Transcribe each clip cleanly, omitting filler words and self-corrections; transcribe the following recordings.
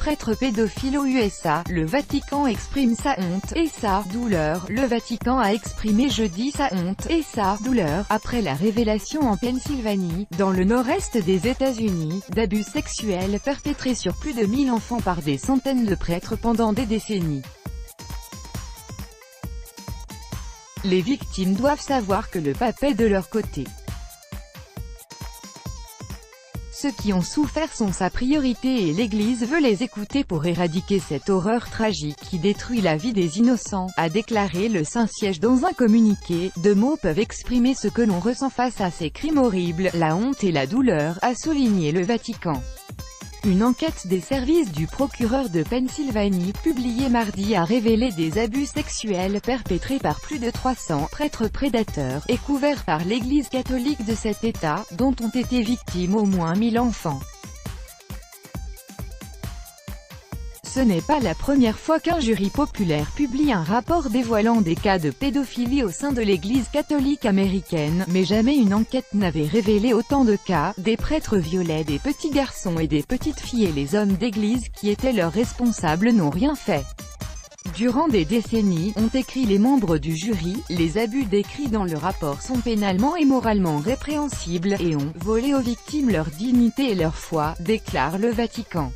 prêtres pédophiles aux USA. Le Vatican exprime sa honte et sa douleur. Le Vatican a exprimé jeudi sa honte et sa douleur après la révélation en Pennsylvanie, dans le nord-est des États-Unis, d'abus sexuels perpétrés sur plus de 1000 enfants par des centaines de prêtres pendant des décennies. Les victimes doivent savoir que le pape est de leur côté. Ceux qui ont souffert sont sa priorité et l'Église veut les écouter pour éradiquer cette horreur tragique qui détruit la vie des innocents, a déclaré le Saint-Siège dans un communiqué. Deux mots peuvent exprimer ce que l'on ressent face à ces crimes horribles, la honte et la douleur, a souligné le Vatican. Une enquête des services du procureur de Pennsylvanie, publiée mardi, a révélé des abus sexuels perpétrés par plus de 300 prêtres prédateurs, et couverts par l'Église catholique de cet État, dont ont été victimes au moins 1000 enfants. Ce n'est pas la première fois qu'un jury populaire publie un rapport dévoilant des cas de pédophilie au sein de l'Église catholique américaine, mais jamais une enquête n'avait révélé autant de cas. Des prêtres violaient des petits garçons et des petites filles et les hommes d'église qui étaient leurs responsables n'ont rien fait. Durant des décennies, ont écrit les membres du jury, les abus décrits dans le rapport sont pénalement et moralement répréhensibles, et ont volé aux victimes leur dignité et leur foi, déclare le Vatican.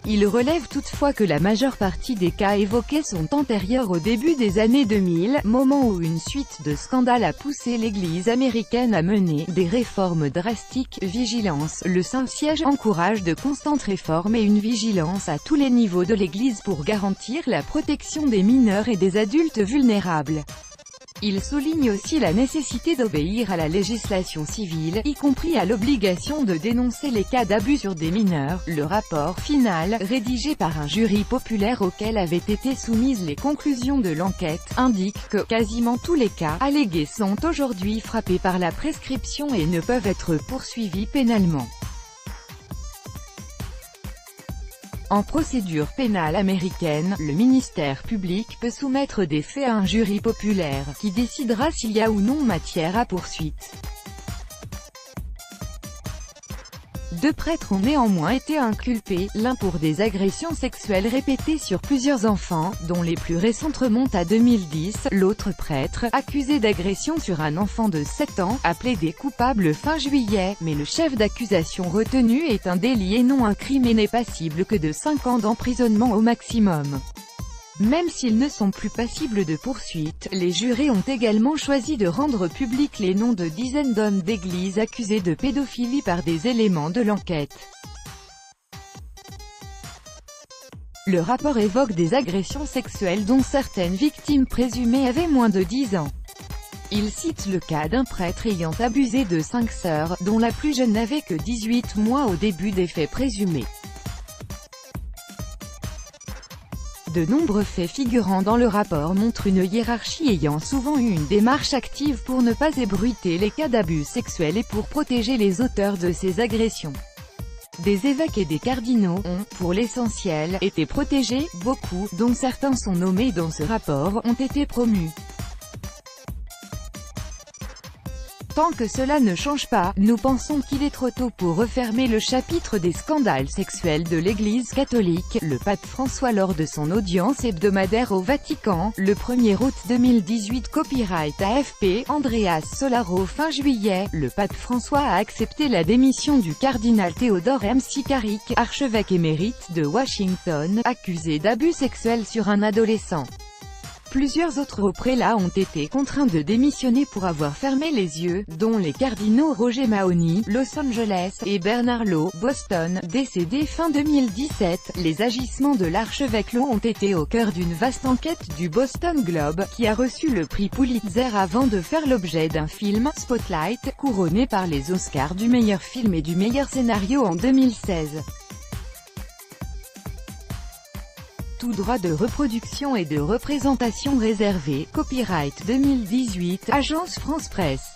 Il relève toutefois que la majeure partie des cas évoqués sont antérieurs au début des années 2000, moment où une suite de scandales a poussé l'Église américaine à mener des réformes drastiques. Vigilance. Le Saint-Siège encourage de constantes réformes et une vigilance à tous les niveaux de l'Église pour garantir la protection des mineurs et des adultes vulnérables. Il souligne aussi la nécessité d'obéir à la législation civile, y compris à l'obligation de dénoncer les cas d'abus sur des mineurs. Le rapport final, rédigé par un jury populaire auquel avaient été soumises les conclusions de l'enquête, indique que quasiment tous les cas allégués sont aujourd'hui frappés par la prescription et ne peuvent être poursuivis pénalement. En procédure pénale américaine, le ministère public peut soumettre des faits à un jury populaire, qui décidera s'il y a ou non matière à poursuite. Deux prêtres ont néanmoins été inculpés, l'un pour des agressions sexuelles répétées sur plusieurs enfants, dont les plus récentes remontent à 2010, l'autre prêtre, accusé d'agression sur un enfant de 7 ans, a plaidé coupable fin juillet, mais le chef d'accusation retenu est un délit et non un crime et n'est passible que de 5 ans d'emprisonnement au maximum. Même s'ils ne sont plus passibles de poursuite, les jurés ont également choisi de rendre publics les noms de dizaines d'hommes d'église accusés de pédophilie par des éléments de l'enquête. Le rapport évoque des agressions sexuelles dont certaines victimes présumées avaient moins de 10 ans. Il cite le cas d'un prêtre ayant abusé de 5 sœurs, dont la plus jeune n'avait que 18 mois au début des faits présumés. De nombreux faits figurant dans le rapport montrent une hiérarchie ayant souvent eu une démarche active pour ne pas ébruiter les cas d'abus sexuels et pour protéger les auteurs de ces agressions. Des évêques et des cardinaux ont, pour l'essentiel, été protégés, beaucoup, dont certains sont nommés dans ce rapport, ont été promus. Tant que cela ne change pas, nous pensons qu'il est trop tôt pour refermer le chapitre des scandales sexuels de l'Église catholique. Le pape François lors de son audience hebdomadaire au Vatican, le 1er août 2018. Copyright AFP, Andreas Solaro. Fin juillet, le pape François a accepté la démission du cardinal Theodore McCarrick, archevêque émérite de Washington, accusé d'abus sexuels sur un adolescent. Plusieurs autres hauts prélats ont été contraints de démissionner pour avoir fermé les yeux, dont les cardinaux Roger Mahony, Los Angeles, et Bernard Law, Boston, décédés fin 2017. Les agissements de l'archevêque Law ont été au cœur d'une vaste enquête du Boston Globe, qui a reçu le prix Pulitzer avant de faire l'objet d'un film, Spotlight, couronné par les Oscars du meilleur film et du meilleur scénario en 2016. Tout droit de reproduction et de représentation réservé. Copyright 2018, Agence France Presse.